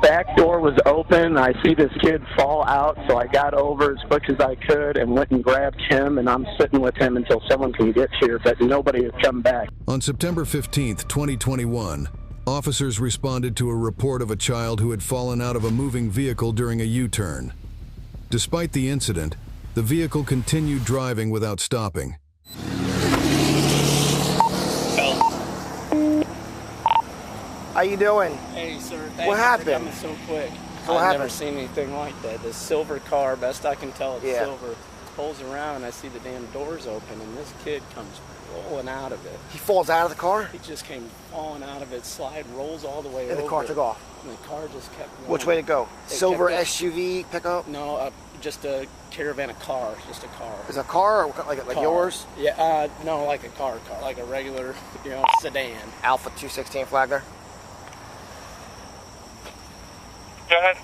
back door was open. I see this kid fall out, so I got over as quick as I could and went and grabbed him, and I'm sitting with him until someone can get here, but nobody has come back. On September 15th, 2021, officers responded to a report of a child who had fallen out of a moving vehicle during a U-turn. Despite the incident, the vehicle continued driving without stopping. How you doing? Hey, sir. What happened? For coming so quick. I've never seen anything like that. This silver car, best I can tell, it's silver. Pulls around, and I see the damn doors open, and this kid comes rolling out of it. He falls out of the car? He just came falling out of it, rolls all the way over. And the car took off? And the car just kept going. Which way to go? Silver SUV pickup? No, just a Caravan, car, just a car. Is it a car or like yours? Yeah, no, like a car, like a regular, sedan. Alpha 216 flag there. Go ahead.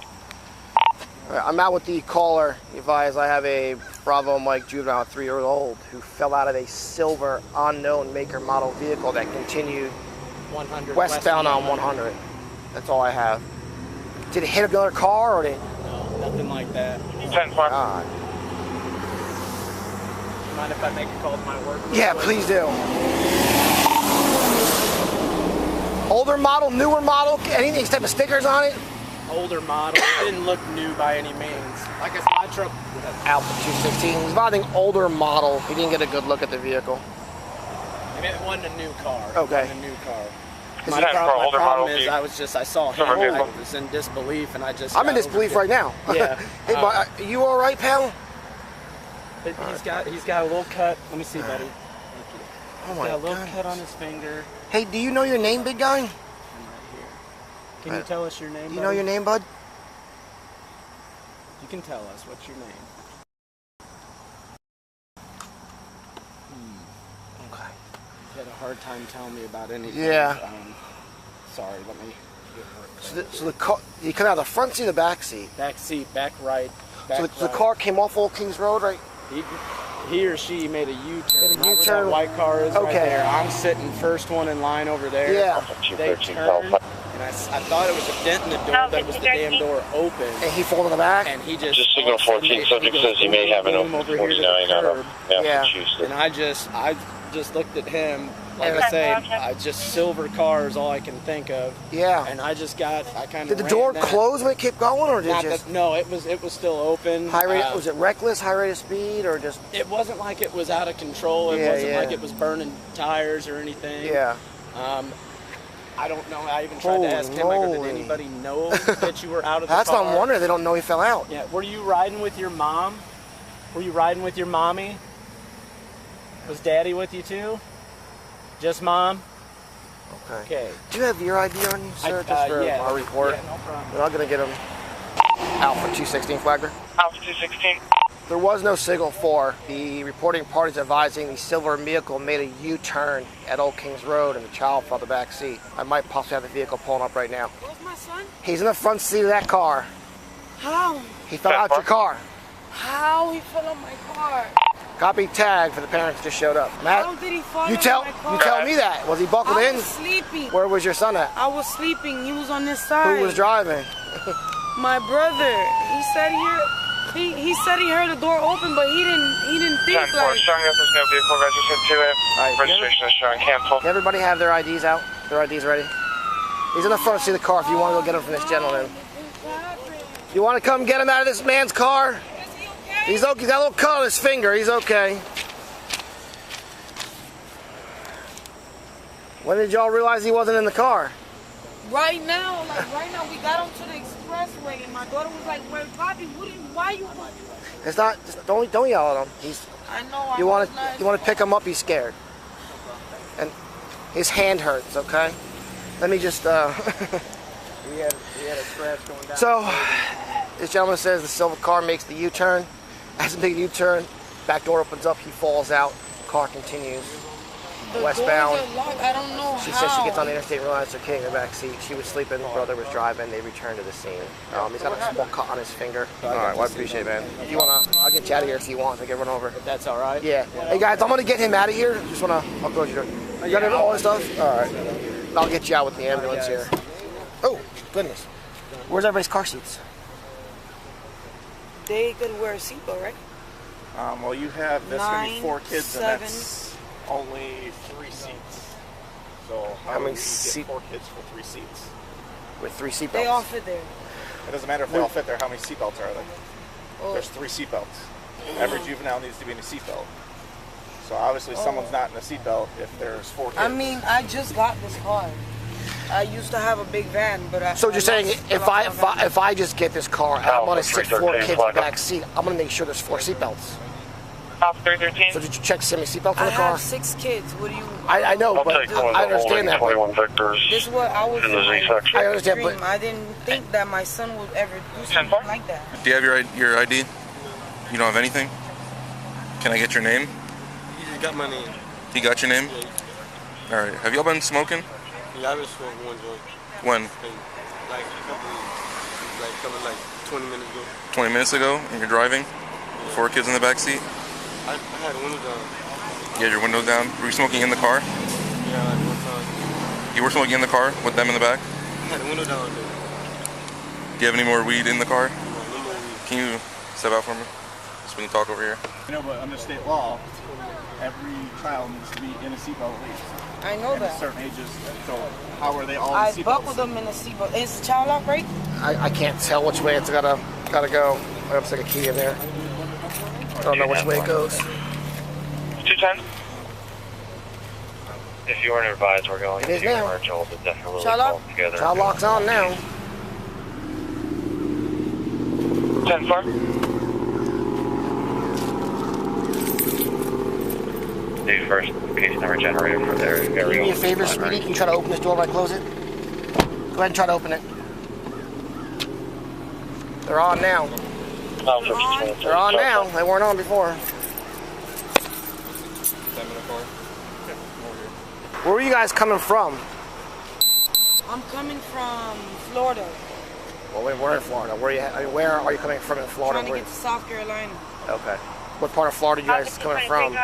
Right, I'm out with the caller. He advised I have a Bravo Mike juvenile, 3-year-old, who fell out of a silver unknown maker model vehicle that continued 100 westbound on 100. That's all I have. Did it hit another car or did? No, nothing like that. 10-4. God. Mind if I make a call to my work? Yeah, please do. Older model, newer model, any type of stickers on it? Older model. It didn't look new by any means. Like I said, my truck. Alpha 216. He's buying an older model. He didn't get a good look at the vehicle. I mean, it wasn't a new car. Okay. It wasn't a new car. Is My problem is I saw him. I was in disbelief, and I'm in disbelief right now. Yeah. Hey, you all right, pal? He's got a little cut. Let me see, buddy. Oh He's my got a little God. cut on his finger. Hey, do you know your name, big guy? I'm right here. Can you tell us your name? Do you know your name, bud? You can tell us. What's your name? Okay. You had a hard time telling me about anything. Yeah. Sorry, let me get So the car, you come out of the front seat or the back seat? back seat, back right. Back So the car came off Old Kings Road, right? He or she made a U-turn. Made a Right where U-turn? that white car is Okay. right there. I'm sitting first one in line over there. Yeah. They turned, and I thought it was a dent in the door, but it was the damn door open. And he fell in the back? And he just signal 14, subject says he may have an open over here to 49 the out of curb. Massachusetts. And I just looked at him. Like I say, just silver car is all I can think of. Yeah. And I kind of Did the door close when it kept going, or did it just? No, it was still open. High rate? Was it reckless, high rate of speed, or just? It wasn't like it was out of control. It wasn't like it was burning tires or anything. Yeah. I don't know. I even tried to ask him. I go, did anybody know that you were out of the car? That's not wondering. They don't know he fell out. Yeah. Were you riding with your mom? Were you riding with your mommy? Was Daddy with you too? Just Mom? Okay. Do you have your ID on you, sir? Just for yeah, our report. Yeah, no problem. We're not going to get him. Alpha 216 flagger. Alpha 216. There was no signal for the reporting parties advising the silver vehicle made a U-turn at Old Kings Road and the child fell out the back seat. I might possibly have the vehicle pulling up right now. Where's my son? He's in the front seat of that car. How? He fell out your car. How he fell on my car? Copy tag for the parents just showed up. Matt, How did he fall you on tell my car? you tell me that. Was he buckled I in? was sleeping. Where was your son at? I was sleeping. He was on this side. Who was driving? My brother. He said he said he heard the door open, but he didn't think 10-4, like. showing up there's no vehicle registered to it. Registration is showing cancel. Everybody have their IDs out? Their IDs ready? He's in the front seat of the car if you want to go get him from this gentleman. You want to come get him out of this man's car? Is he okay? He's okay. He's got a little cut on his finger. He's okay. When did y'all realize he wasn't in the car? Right now, we got him to the expressway, and my daughter was like, "Where, Bobby? Why you?" It's not. Just don't yell at him. I know. You want to pick him up? He's scared, and his hand hurts. Okay. Let me just. We had a scratch going down. So, this gentleman says the silver car makes the U-turn. As a big U-turn, back door opens up. He falls out. Car continues westbound. Doors are locked. I don't know She how. says she gets on the interstate and realizes her kid in the back seat. She was sleeping, the brother was driving, they returned to the scene. He's got a small cut on his finger. Alright, well I appreciate it, man. If you wanna, I'll get you out of here if you want to get run over. If that's alright? Yeah. Hey guys, I'm gonna get him out of here. I'll close your door. You got all this stuff? Alright. I'll get you out with the ambulance here. Oh, goodness. Where's everybody's car seats? They could wear a seatbelt, right? Well, you have, that's going to be 4 kids, 7. and that's only 3 seats. So how many seats? 4 kids for 3 seats. With 3 seatbelts? They all fit there. It doesn't matter if they all fit there. How many seatbelts are there? Oh. There's 3 seatbelts. Every juvenile needs to be in a seatbelt. So obviously someone's not in a seatbelt if there's 4 kids. I mean, I just got this car. I used to have a big van, but So you're saying if I just get this car and I'm going to sit 4 kids in the back seat, I'm going to make sure there's 4 seatbelts. Alpha 313. So did you check to see how many seatbelts in I the car? have 6 kids. What do you? I know, I'll but take one I understand that. 21 Victors. This is what I was in the Z section. I understand, but I didn't think that my son would ever do something like that. Do you have your ID? You don't have anything? Can I get your name? He got my name. He got your name? Yeah. Alright. Have y'all been smoking? Yeah, I've been smoking one joint. When? Like 20 minutes ago. 20 minutes ago? And you're driving? 4 kids in the back seat? I had the window down. You had your windows down? Were you smoking in the car? Yeah, like one time. You were smoking in the car with them in the back? I had the window down there. Do you have any more weed in the car? No more weed. Can you step out for me? So we can talk over here. You know, but under state law, every child needs to be in a seatbelt at least. I know that. At certain ages. So how are they all I in seatbelts? buckled them in a seatbelt. Is the child lock right? I can't tell which way it's gotta go. I have to take a key in there. I don't know which way it goes. 210. If you weren't advised, we're going It is to now. commercial to definitely Child lock? call together. Child lock's on now. 10-4. The first case number generated for their Can you area. do me a favor, Speedy? Can you try to open this door when I close it? Go ahead and try to open it. They're on now. They're on now. They weren't on before. Where were you guys coming from? I'm coming from Florida. Well, we're in Florida. Where are you coming from in Florida? Trying to get to South Carolina. Okay. What part of Florida are you guys coming from?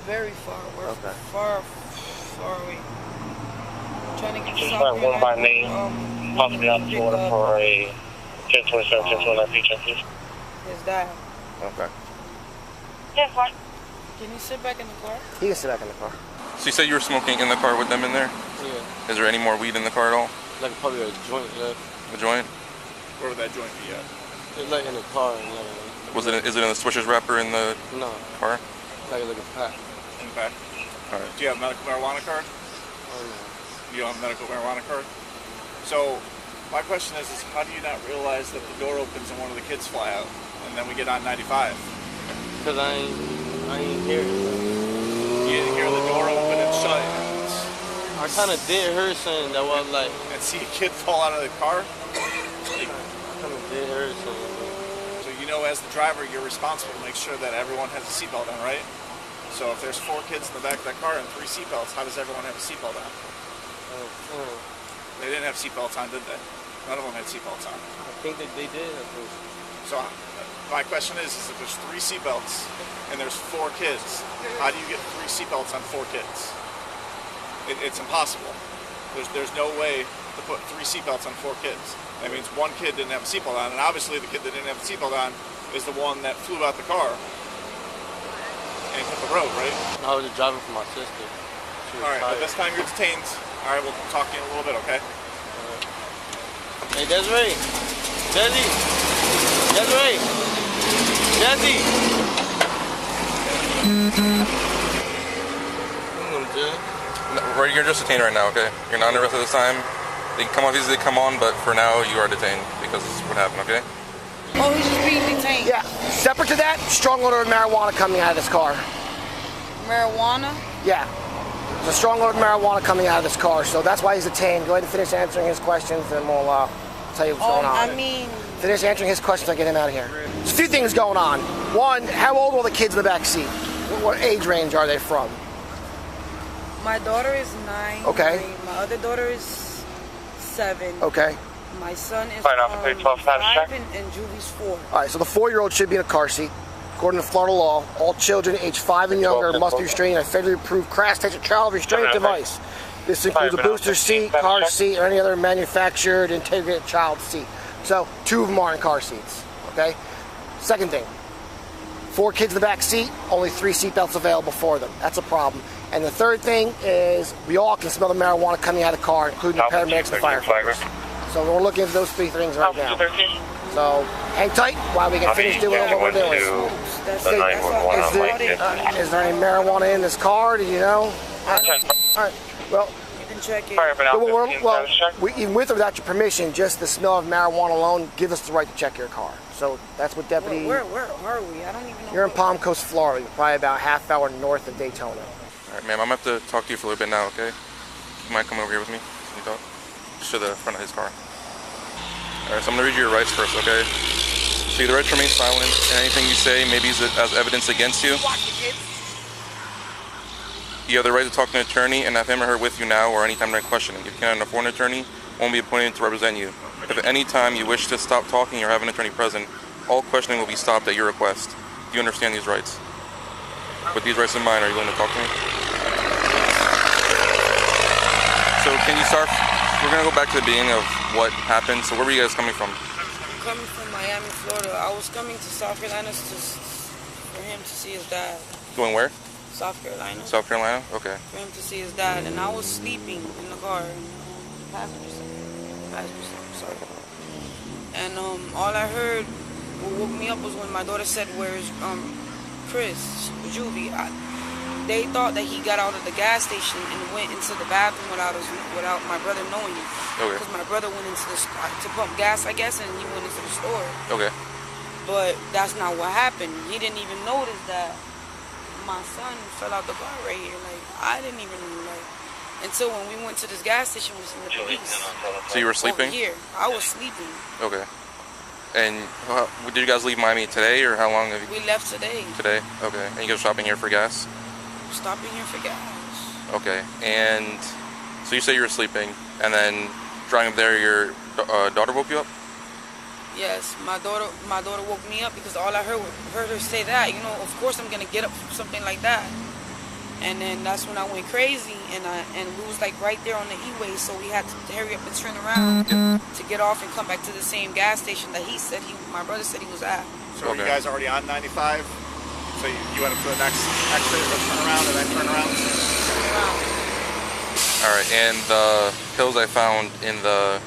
Very far. We're Okay. far away. Trying to get to Just South like one by Carolina. me, possibly out of Florida for a 1027, 1029 feature, please. Is that? Okay. Can you sit back in the car? He can sit back in the car. So you said you were smoking in the car with them in there? Yeah. Is there any more weed in the car at all? Like probably a joint left. A joint? Where would that joint be at? It's like in the car. And like, Is it in the Swishers wrapper in the no, car? like a pack. In the back. Alright. Do you have a medical marijuana card? You don't have a medical marijuana card? So, my question is how do you not realize that the door opens and one of the kids fly out, and then we get on 95? Because I ain't hear it. You didn't hear the door open and shut, I kind of did hear something that was like... and see a kid fall out of the car? I kind of did hear something. So you know, as the driver, you're responsible to make sure that everyone has a seatbelt on, right? So if there's 4 kids in the back of that car and 3 seatbelts, how does everyone have a seatbelt on? They didn't have seatbelts on, did they? None of them had seatbelts on. I think that they did. So my question is if there's 3 seatbelts and there's 4 kids, how do you get 3 seatbelts on 4 kids? It's impossible. There's no way to put 3 seatbelts on 4 kids. That means 1 kid didn't have a seatbelt on, and obviously the kid that didn't have a seatbelt on is the one that flew out the car and hit the road, right? I was just driving for my sister. All right, at this time you're detained. All right, we'll talk to you in a little bit, okay? Hey, Desiree. Desi. Desiree. Desi. I'm going to jail. No, you're just detained right now, okay? You're not under arrest at this time. They can come off easily, come on, but for now you are detained because this is what happened, okay? Oh, he's just being detained. Yeah. Separate to that, strong odor of marijuana coming out of this car. Marijuana? Yeah. There's a strong odor of marijuana coming out of this car, so that's why he's detained. Go ahead and finish answering his questions, and we'll tell you what's going on. I mean... Finish answering his questions, I'll get him out of here. There's a few things going on. One, how old are the kids in the back seat? What age range are they from? My daughter is 9. Okay. My other daughter is 7. Okay. My son is Fine, Alpha 312, status 5 check. and Juvie's 4. All right, so the 4-year-old should be in a car seat. According to Florida law, all children age 5 and younger must be restrained in a federally approved crash-tested child restraint device. This includes a booster seat, car seat, or any other manufactured integrated child seat. So 2 of them are in car seats, okay? Second thing, 4 kids in the back seat, only 3 seat belts available for them. That's a problem. And the third thing is we all can smell the marijuana coming out of the car, including the paramedics and the firefighters. So we're looking into those 3 things right now. So hang tight while we can finish doing what we're doing. Is there any marijuana in this car? Do you know? All right. Well, you can check it. Even with or without your permission, just the smell of marijuana alone gives us the right to check your car. So that's what deputy. Where are we? I don't even know. You're in Palm Coast, Florida. You're probably about half hour north of Daytona. All right, ma'am. I'm gonna have to talk to you for a little bit now. Okay? You mind coming over here with me? Can you talk? Just to the front of his car. All right. So I'm gonna read you your rights first. Okay? So you have the right to remain silent, and anything you say may be as evidence against you. You have the right to talk to an attorney and have him or her with you now or anytime during questioning. If you cannot afford an attorney, won't be appointed to represent you. If at any time you wish to stop talking or have an attorney present, all questioning will be stopped at your request. Do you understand these rights? With these rights in mind, are you willing to talk to me? So can you start? We're going to go back to the beginning of what happened. So where were you guys coming from? I'm coming from Miami, Florida. I was coming to South Carolina for him to see his dad. Going where? South Carolina. South Carolina? Okay. For him to see his dad. And I was sleeping in the car. Passenger side, sorry. And all I heard, what woke me up was when my daughter said, "Where's Chris, Juvie?" They thought that he got out of the gas station and went into the bathroom without my brother knowing. Okay. Because my brother went into to pump gas, I guess, and he went into the store. Okay. But that's not what happened. He didn't even notice that my son fell out the car right here. Like, I didn't even until when we went to this gas station, we seen the police. So you were sleeping? Over here. I was sleeping. Okay. And did you guys leave Miami today, or how long have you? We left today. Today? Okay. And you go shopping here for gas? Stopping here for gas. Okay. And so you say you were sleeping, and then driving up there, your daughter woke you up? Yes, my daughter woke me up because all I heard her say that, of course I'm gonna get up from something like that. And then that's when I went crazy, and we was like right there on the E-way, so we had to hurry up and turn around to get off and come back to the same gas station that my brother said he was at. So you guys already on 95? So you went up to the next exit, turn around, and then turn around? All right, and the pills I found in the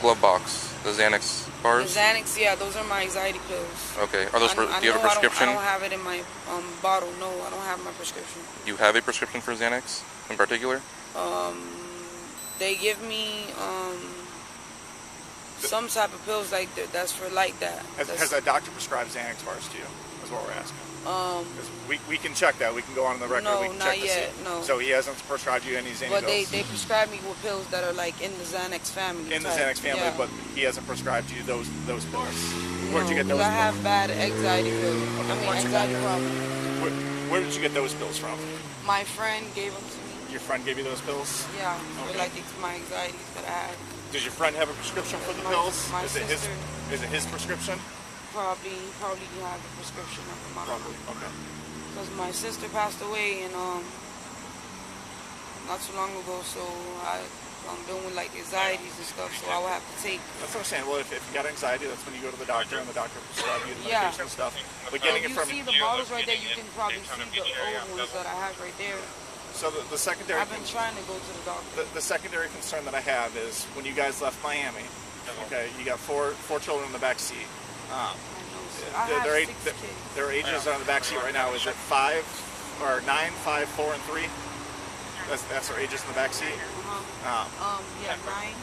glove box, the Xanax bars? The Xanax, yeah, those are my anxiety pills. Okay, do you have a prescription? I don't have it in my bottle, no, I don't have my prescription. Do you have a prescription for Xanax in particular? They give me some type of pills that's for like that. Has a doctor prescribed Xanax bars to you? Is what we're asking. We can check that. We can go on the record. No, we can not check yet. No. So he hasn't prescribed you any Xanax. But they prescribe me with pills that are like in the Xanax family. In the Xanax family, yeah. but he hasn't prescribed you those pills. Where'd you get those? I have bad anxiety pills. Anxiety problems. Where did you get those pills from? My friend gave them to me. Your friend gave you those pills? Yeah, for my anxieties that I had. Does your friend have a prescription for the pills? Is it his prescription? Probably you have a prescription of them. Probably, okay. Because my sister passed away and not too long ago, so I'm dealing with like anxieties and stuff, so I would have to take. That's what I'm saying. Well, if you got anxiety, that's when you go to the doctor and the doctor prescribes you the medication and stuff. But getting it from you see the bottles right there, you can probably see the old ones that I have right there. So the secondary. I've been trying to go to the doctor. The secondary concern that I have is when you guys left Miami. Okay, you got four children in the back seat. Their ages on the back seat right now. Is it 5 or 9, 5, 4, and 3? That's their ages in the back seat. Yeah, 9,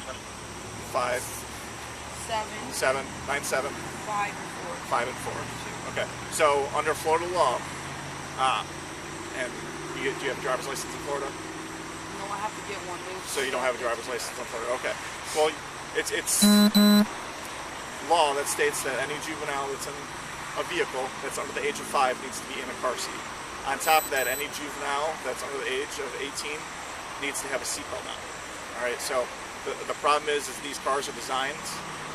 5, 7, 9, 7, 5, and 4. 5 and 4. Okay. So under Florida law, and do you have a driver's license in Florida? No, I have to get one. So you don't have a driver's license in Florida. Okay. Well, it's law that states that any juvenile that's in a vehicle that's under the age of 5 needs to be in a car seat. On top of that, any juvenile that's under the age of 18 needs to have a seatbelt on. All right, so the problem is these cars are designed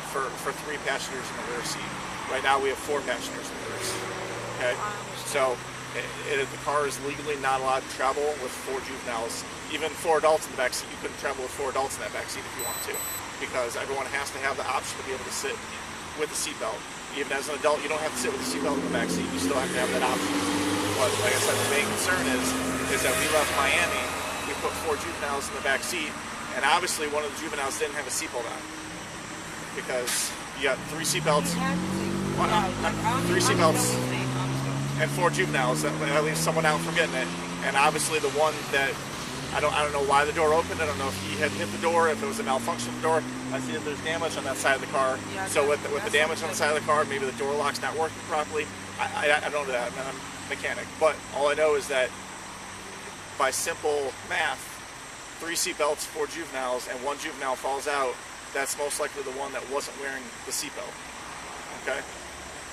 for 3 passengers in the rear seat. Right now we have 4 passengers in the rear seat. Okay, so The car is legally not allowed to travel with 4 juveniles. Even 4 adults in the back seat, you couldn't travel with 4 adults in that back seat if you want to, because everyone has to have the option to be able to sit with a seatbelt. Even as an adult, you don't have to sit with a seatbelt in the back seat. You still have to have that option. But like I said, the main concern is that we left Miami, we put 4 juveniles in the back seat, and obviously one of the juveniles didn't have a seatbelt on, because you got 3 seatbelts, 3 seatbelts, and 4 juveniles. That leaves someone out from getting it. And obviously the one that I don't know why the door opened. I don't know if he had hit the door, if it was a malfunction of the door. I see that there's damage on that side of the car. Yeah, so with the damage on the side of the car, maybe the door lock's not working properly. I don't know that. I'm a mechanic. But all I know is that by simple math, 3 seatbelts, 4 juveniles, and 1 juvenile falls out, that's most likely the one that wasn't wearing the seatbelt. Okay?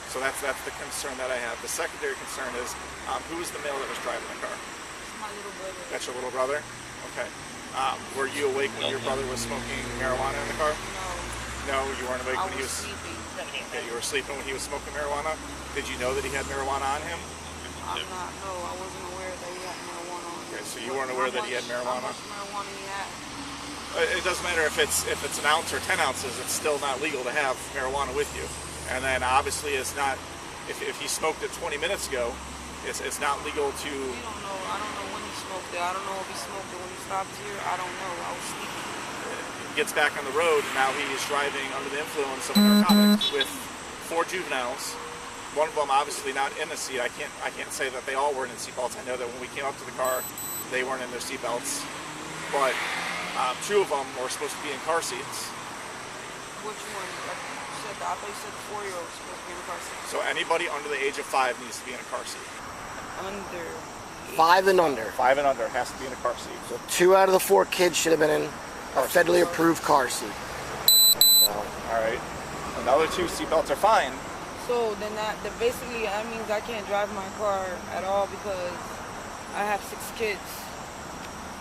So that's the concern that I have. The secondary concern is, who was the male that was driving the car? My little brother. That's your little brother? Okay. Were you awake when your brother was smoking marijuana in the car? No. No, you weren't awake when he was sleeping. Okay, you were sleeping when he was smoking marijuana? Did you know that he had marijuana on him? I wasn't aware that he had marijuana on him. Okay, so you weren't aware that he had marijuana? How much marijuana he had? It doesn't matter if it's an ounce or 10 ounces, it's still not legal to have marijuana with you. And then obviously it's not, if he smoked it 20 minutes ago, it's not legal to... We don't know. I don't know when he smoked it. I don't know if he smoked it when he stopped here. I don't know. I was sleeping. He gets back on the road, and now he is driving under the influence of narcotics with 4 juveniles. One of them obviously not in the seat. I can't say that they all weren't in seatbelts. I know that when we came up to the car, they weren't in their seatbelts. But 2 of them were supposed to be in car seats. Which one? I thought you said the 4-year-old was supposed to be in a car seat. So anybody under the age of 5 needs to be in a car seat. Under 5 and under. 5 and under has to be in a car seat. So 2 out of the 4 kids should have been in a federally approved car seat. So, all right. And the other 2 seatbelts are fine. So then basically that means I can't drive my car at all because I have 6 kids.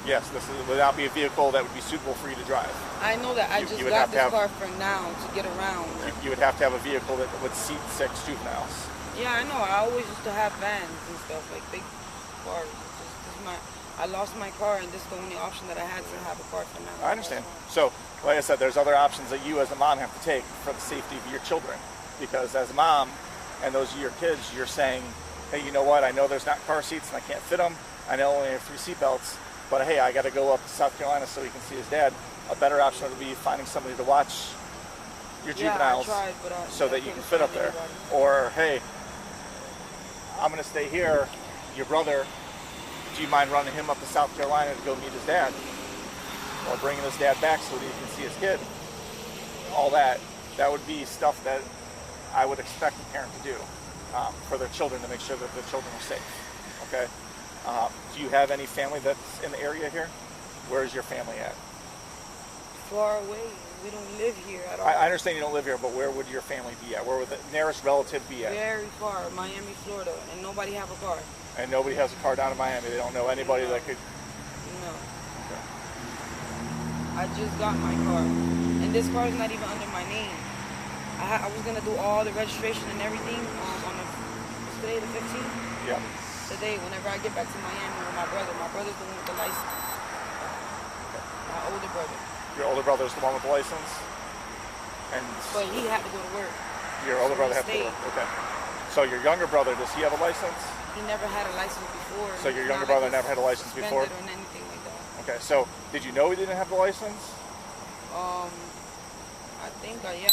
Yes, this would not be a vehicle that would be suitable for you to drive. I know that. I just got this car for now to get around. You would have to have a vehicle that would seat 6 juveniles. Yeah, I know. I always used to have vans and stuff, like big cars. I lost my car, and this is the only option that I had to have a car for now. I understand. So, like I said, there's other options that you as a mom have to take for the safety of your children. Because as a mom, and those are your kids, you're saying, hey, you know what? I know there's not car seats and I can't fit them. I know I only have 3 seatbelts. But hey, I got to go up to South Carolina so he can see his dad. A better option would be finding somebody to watch your juveniles so that you can fit up there. Or hey, I'm going to stay here. Your brother, do you mind running him up to South Carolina to go meet his dad? Or bringing his dad back so that he can see his kid? All that would be stuff that I would expect a parent to do for their children to make sure that the children are safe. Okay. Do you have any family that's in the area here? Where is your family at? Far away. We don't live here at all. I understand you don't live here, but where would your family be at? Where would the nearest relative be at? Very far, Miami, Florida, and nobody have a car. And nobody has a car down in Miami. They don't know anybody that could... No. Okay. I just got my car, and this car is not even under my name. I was gonna do all the registration and everything on today, the 15th. Yeah. Today, whenever I get back to Miami with my brother. My brother's the one with the license. Okay. My older brother. Your older brother's the one with the license? But he had to go to work. Your older brother had to go to work. Okay. So your younger brother, does he have a license? He never had a license before. So your younger brother never had a license before? Or anything like that. Okay, so did you know he didn't have the license? I think, he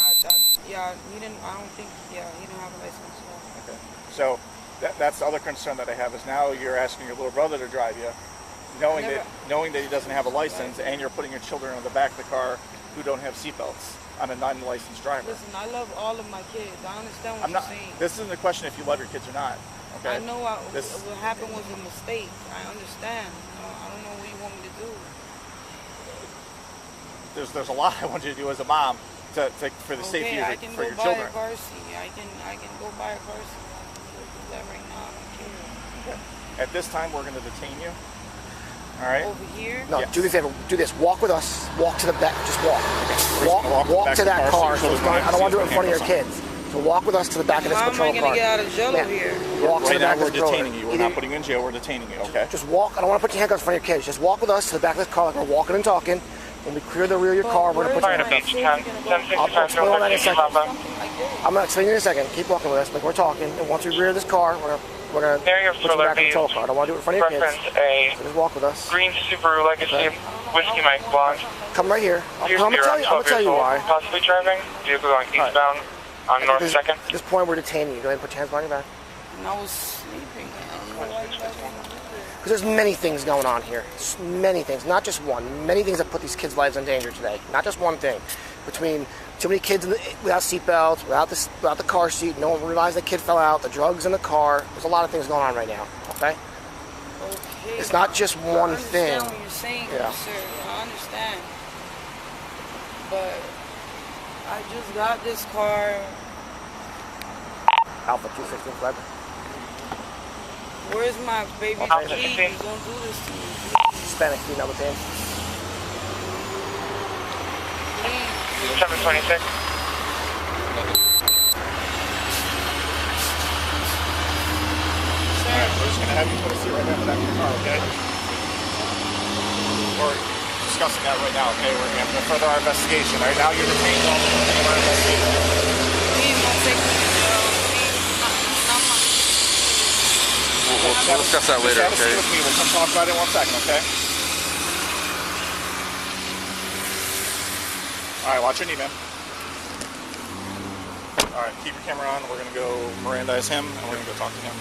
didn't, I don't think, he didn't have a license. Yeah. Okay. So that's the other concern that I have is now you're asking your little brother to drive you, knowing that he doesn't have a license, and you're putting your children in the back of the car who don't have seatbelts on a non-licensed driver. Listen, I love all of my kids. I understand what you're saying. This isn't a question if you love your kids or not. Okay. I know what happened was a mistake. I understand. I don't know what you want me to do. There's a lot I want you to do as a mom for the safety of your children. I can go buy a car seat. I can go buy a car seat. That right now. Okay. At this time, we're going to detain you. All right. Over here. No, yes. Do me a favor. Do this. Walk with us. Walk to the back. Just walk. Walk to that car. So I don't want to do it in front of your kids. So walk with us to the back of this patrol car. How am I going to get out of jail over here? Walk to the back Right now we're of this patrol. detaining you. We're not putting you in jail. We're detaining you, okay? Just walk. I don't want to put your handcuffs in front of your kids. Just walk with us to the back of this car like we're walking and talking. When we clear the rear of your car, we're going to put you in I'll explain all that in a second. I'm going to explain in a second. Keep walking with us like we're talking. And once we rear this car, we're going to put you back in the patrol car. I don't want to do it in front of your kids. So just walk with us. Green Subaru Legacy, Whiskey Mike Blonde. Come right here. I'm going to tell you why. Possibly driving. Vehicle going eastbound on North 2nd. At this point, we're detaining you. Go ahead and put your hands behind your back. And I was sleeping. I don't know why you guys want to do this. Because there's many things going on here. Just many things. Not just one. Many things that put these kids' lives in danger today. Not just one thing. Between too many kids without seatbelts, without the car seat, no one realized the kid fell out, the drugs in the car. There's a lot of things going on right now. Okay? Okay. It's not just one thing. I understand what you're saying, sir. I understand. But I just got this car. Alpha 215 flag. Where's my baby? Please don't do this to me. Hispanic female detained. 726. Alright, we're just going to have you put a seat right there in the back of your car, okay? We're discussing that right now, okay? We're going to further our investigation. Right now, you're detained on our investigation. Please don't take me to jail. We'll discuss that later, Just have a okay? seat with me. We'll come talk about it in 1 second, okay? Alright, watch your knee, man. Alright, keep your camera on. We're going to go Mirandize him, and we're going to go talk to him.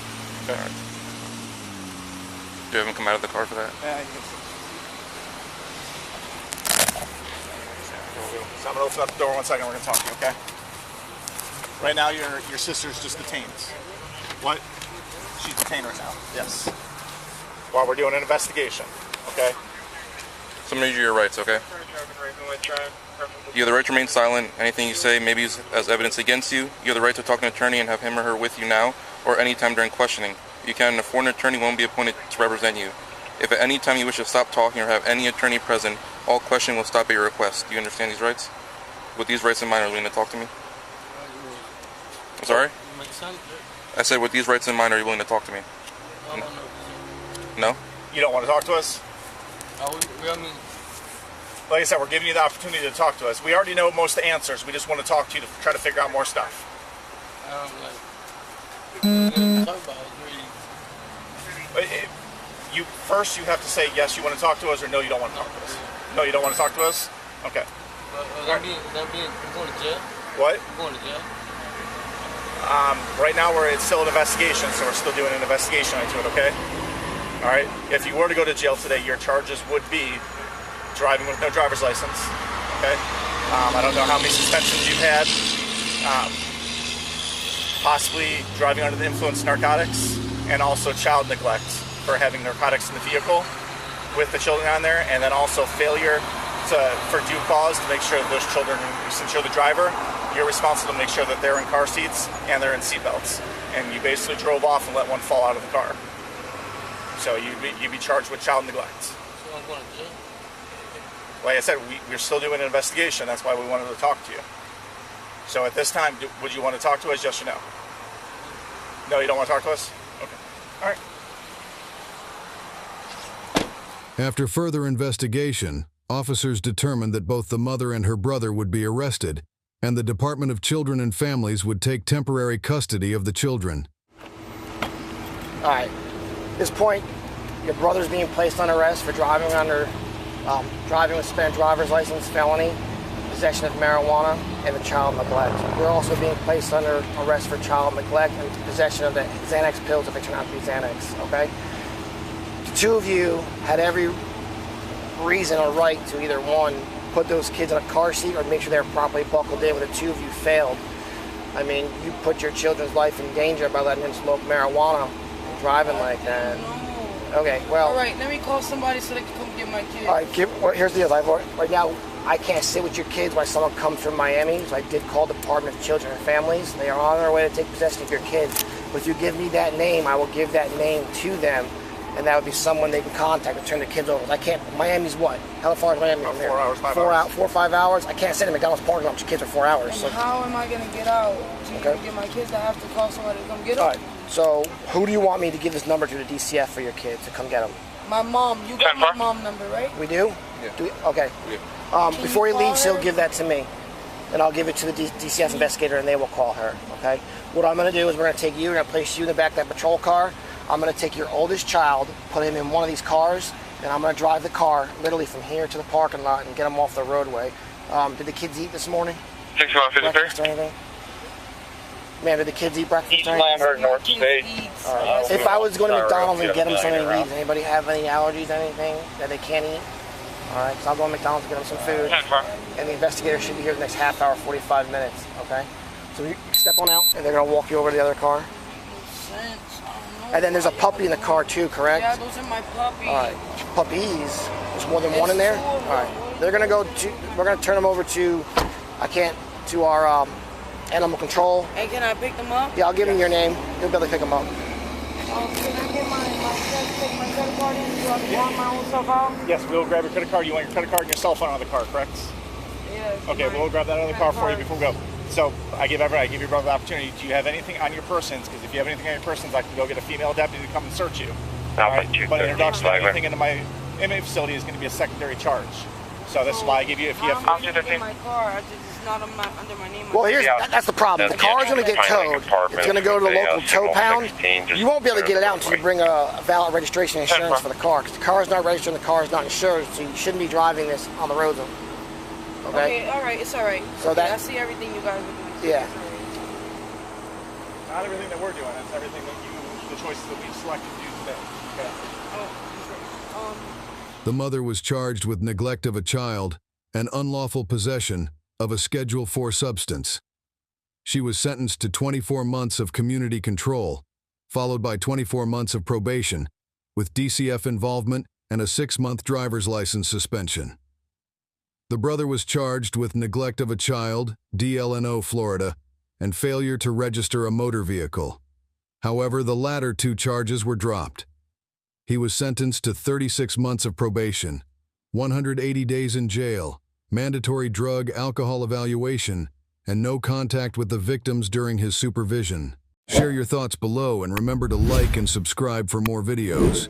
Okay? Alright. Do you have him come out of the car for that? Yeah, you can see. So I'm going to open up the door 1 second. We're going to talk to you, okay? Right now, your sister's just detained. What? She's detained right now. Yes. While we're doing an investigation, okay? So I'm going to read you your rights, okay? You have the right to remain silent. Anything you say may be used as evidence against you. You have the right to talk to an attorney and have him or her with you now or any time during questioning. You can afford an attorney won't be appointed to represent you. If at any time you wish to stop talking or have any attorney present, all questioning will stop at your request. Do you understand these rights? With these rights in mind, are you willing to talk to me? I'm sorry? I said, with these rights in mind, are you willing to talk to me? No? You don't want to talk to us? Like I said, we're giving you the opportunity to talk to us. We already know most of the answers. We just want to talk to you to try to figure out more stuff. First, you have to say yes, you want to talk to us, or no, you don't want to talk to us. No, you don't want to talk to us? Okay. I'm going to jail? What? I'm going to jail? Right now, it's still an investigation, so we're still doing an investigation into it, okay? All right? If you were to go to jail today, your charges would be driving with no driver's license, okay? I don't know how many suspensions you've had. Possibly driving under the influence of narcotics, and also child neglect for having narcotics in the vehicle with the children on there, and then also failure for due cause to make sure that those children, since you're the driver, you're responsible to make sure that they're in car seats and they're in seatbelts. And you basically drove off and let one fall out of the car. So you'd be charged with child neglect. So I'm going to jail? Like I said, we're still doing an investigation. That's why we wanted to talk to you. So at this time, would you want to talk to us, yes or no? No, you don't want to talk to us? Okay. All right. After further investigation, officers determined that both the mother and her brother would be arrested, and the Department of Children and Families would take temporary custody of the children. All right. At this point, your brother's being placed on arrest for driving with suspended driver's license, felony, possession of marijuana, and the child neglect. You're also being placed under arrest for child neglect and possession of the Xanax pills if they turn out to be Xanax, okay? The two of you had every reason or right to either, one, put those kids in a car seat or make sure they're properly buckled in, but the two of you failed. I mean, you put your children's life in danger by letting him smoke marijuana and driving like that. Okay, well... All right, let me call somebody so they can come get my kids. All right, here's the deal. Right now, I can't sit with your kids while someone comes from Miami, so I did call the Department of Children and Families. They are on their way to take possession of your kids. But if you give me that name, I will give that name to them, and that would be someone they can contact to turn the kids over. I can't. Miami's what? How far is Miami from there? 4 hours, 5 4 hours. 4 or 5 hours. I can't sit in McDonald's parking lot with your kids for 4 hours. And So. how am I gonna get out to get my kids? I have to call somebody to come get them. All right. So who do you want me to give this number to the DCF for your kids to come get them? My mom. You got my mom number, right? We do? Yeah. Okay. Before he leaves, he'll give that to me. And I'll give it to the DCF investigator, and they will call her, okay? What I'm going to do is we're going to take you, we're going to place you in the back of that patrol car. I'm going to take your oldest child, put him in one of these cars, and I'm going to drive the car literally from here to the parking lot and get them off the roadway. Did the kids eat this morning? 6153. Breakfast or anything? Man, did the kids eat breakfast East or anything? Lambert, North State. If I was going to McDonald's and get them something to eat, does anybody have any allergies, anything that they can't eat? All right, so I'll go to McDonald's and get them some food. And the investigator should be here the next half hour, 45 minutes, okay? So you step on out, and they're going to walk you over to the other car. And then there's a puppy in the car too, correct? Yeah, those are my puppies. All right, puppies. There's more than one in there? All right, they're going to go to, we're going to turn them over to, to our animal control. Hey, can I pick them up? Yeah, I'll give him your name. He'll be able to pick them up. Can I get my credit card in so I can want my own stuff out? Yes, we'll grab your credit card. You want your credit card and your cell phone out of the car, correct? Yeah. Okay, we'll grab that out of the car for you before we go. So I give your brother the opportunity. Do you have anything on your persons? Because if you have anything on your persons, I can go get a female deputy to come and search you. All right? But introduction of anything into my inmate facility is going to be a secondary charge. So that's why I give you, if you have... I'm going to get my car. It's not under my name. Well, that's the problem. The car's going to get towed. It's going to go to the local tow pound. You won't be able to get it out until you bring a valid registration insurance for the car. Because the car is not registered and the car is not insured, so you shouldn't be driving this on the roads. Okay, all right, it's all right. So okay, I see everything you guys are doing. Yeah. Not everything that we're doing. It's everything that the choices that we've selected to do today. Okay. The mother was charged with neglect of a child and unlawful possession of a Schedule IV substance. She was sentenced to 24 months of community control, followed by 24 months of probation, with DCF involvement and a 6-month driver's license suspension. The brother was charged with neglect of a child, DLNO, Florida, and failure to register a motor vehicle. However, the latter 2 charges were dropped. He was sentenced to 36 months of probation, 180 days in jail, mandatory drug alcohol evaluation, and no contact with the victims during his supervision. Share your thoughts below and remember to like and subscribe for more videos.